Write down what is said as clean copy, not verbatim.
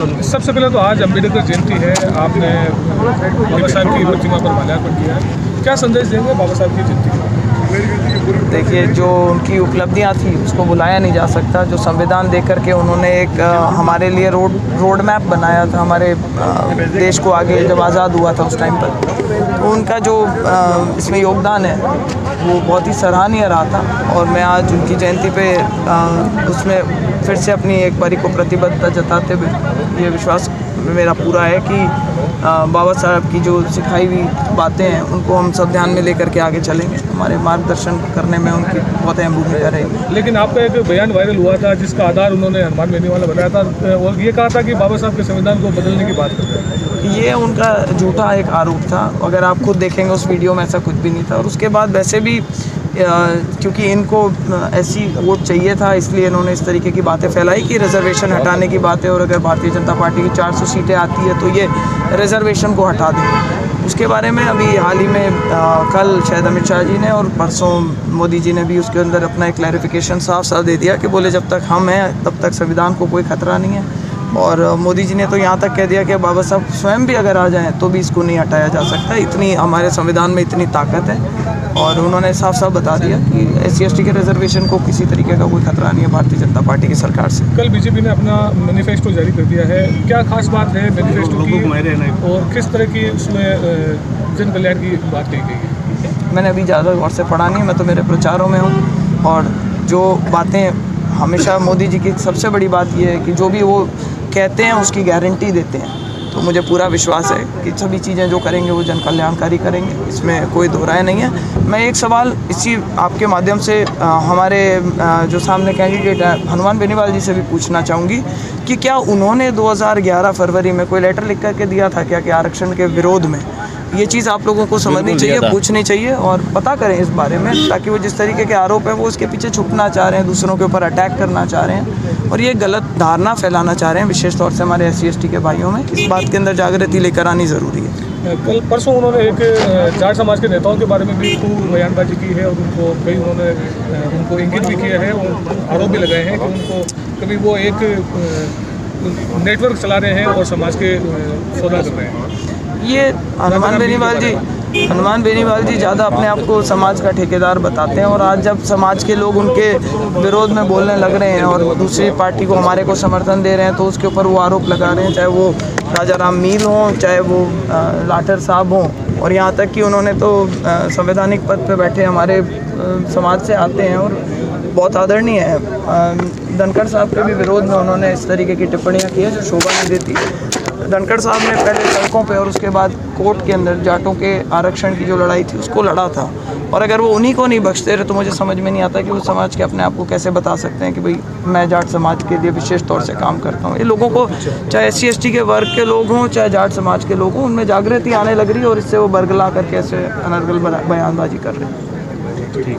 सबसे पहले तो आज अम्बेडकर जयंती है, आपने बाबा साहब की प्रतिमा पर माल्यार्पण किया है, क्या संदेश देंगे बाबा साहब की जयंती पर? देखिए, जो उनकी उपलब्धियां थी उसको भुलाया नहीं जा सकता। जो संविधान दे करके उन्होंने एक हमारे लिए रोड मैप बनाया था, हमारे देश को आगे जब आज़ाद हुआ था उस टाइम पर, तो उनका जो इसमें योगदान है वो बहुत ही सराहनीय रहा था। और मैं आज उनकी जयंती पे उसमें फिर से अपनी एक बारी को प्रतिबद्धता जताते हुए ये विश्वास मेरा पूरा है कि बाबा साहब की जो सिखाई हुई बातें हैं उनको हम सब ध्यान में लेकर के आगे चलेंगे। हमारे मार्गदर्शन करने में उनकी बहुत अहम भूमिका रहेगी। लेकिन आपका एक बयान वायरल हुआ था जिसका आधार उन्होंने हनुमान बेनीवाल बनाया था और ये कहा था कि बाबा साहब के संविधान को बदलने की बात करते हैं। ये उनका झूठा एक आरोप था। अगर आप खुद देखेंगे उस वीडियो में ऐसा कुछ भी नहीं था। और उसके बाद वैसे भी क्योंकि इनको ऐसी वोट चाहिए था, इसलिए इन्होंने इस तरीके की बातें फैलाई कि रिजर्वेशन हटाने की बात है और अगर भारतीय जनता पार्टी की 400 सीटें आती है तो ये रिजर्वेशन को हटा दें। उसके बारे में अभी हाल ही में कल शायद अमित शाह जी ने और परसों मोदी जी ने भी उसके अंदर अपना एक क्लैरिफिकेशन साफ साफ दे दिया कि बोले जब तक हम हैं तब तक संविधान को कोई खतरा नहीं है। और मोदी जी ने तो यहाँ तक कह दिया कि बाबा साहब स्वयं भी अगर आ जाएं तो भी इसको नहीं हटाया जा सकता। इतनी हमारे संविधान में इतनी ताकत है। और उन्होंने साफ साफ बता दिया कि SC/ST के रिजर्वेशन को किसी तरीके का कोई खतरा नहीं है भारतीय जनता पार्टी की सरकार से। कल बीजेपी ने अपना मैनिफेस्टो जारी कर दिया है, क्या खास बात है मैनिफेस्टो की और किस तरह की उसमें जन कल्याण की बात कही गई है? मैंने अभी ज़्यादा गौर से पढ़ा नहीं, मैं तो मेरे प्रचारों में हूँ। और जो बातें हमेशा मोदी जी की सबसे बड़ी बात यह है कि जो भी वो कहते हैं उसकी गारंटी देते हैं। तो मुझे पूरा विश्वास है कि सभी चीज़ें जो करेंगे वो जन कल्याणकारी करेंगे, इसमें कोई दो राय नहीं है। मैं एक सवाल इसी आपके माध्यम से हमारे जो सामने कैंडिडेट है हनुमान बेनीवाल जी से भी पूछना चाहूँगी कि क्या उन्होंने 2011 फरवरी में कोई लेटर लिख करके दिया था क्या कि आरक्षण के विरोध में? ये चीज़ आप लोगों को समझनी चाहिए, पूछनी चाहिए और पता करें इस बारे में, ताकि वो जिस तरीके के आरोप है वो उसके पीछे छुपना चाह रहे हैं, दूसरों के ऊपर अटैक करना चाह रहे हैं और ये गलत धारणा फैलाना चाह रहे हैं, विशेष तौर से हमारे SC/ST के भाइयों में। इस बात के अंदर जागृति लेकर आनी ज़रूरी है। कल परसों उन्होंने एक जाट समाज के नेताओं के बारे में भी खूब बयानबाजी की है और उनको कई उन्होंने उनको इंगित भी किया है और आरोप भी लगाए हैं कि उनको कभी वो एक नेटवर्क चला रहे हैं और समाज के सौदा कर रहे हैं। ये हनुमान बेनीवाल जी ज़्यादा अपने आप को समाज का ठेकेदार बताते हैं। और आज जब समाज के लोग उनके विरोध में बोलने लग रहे हैं और दूसरी पार्टी को हमारे को समर्थन दे रहे हैं तो उसके ऊपर वो आरोप लगा रहे हैं, चाहे वो राजा राम मील हों, चाहे वो लाठर साहब हों। और यहाँ तक कि उन्होंने तो संवैधानिक पद पे बैठे हमारे समाज से आते हैं और बहुत आदरणीय है। धनखड़ साहब के भी विरोध में उन्होंने इस तरीके की टिप्पणियाँ की है जो शोभा नहीं देती। धनखड़ साहब ने पहले सड़कों पे और उसके बाद कोर्ट के अंदर जाटों के आरक्षण की जो लड़ाई थी उसको लड़ा था। और अगर वो उन्हीं को नहीं बख्शते रहे तो मुझे समझ में नहीं आता कि वो समाज के अपने आप को कैसे बता सकते हैं कि भाई मैं जाट समाज के लिए विशेष तौर से काम करता हूँ। ये लोगों को, चाहे SC/ST के वर्ग के लोग हों चाहे जाट समाज के लोग हों, उनमें जागृति आने लग रही है और इससे वो बरगला करके ऐसे अनर्गल बयानबाजी कर रहे हैं। ठीक।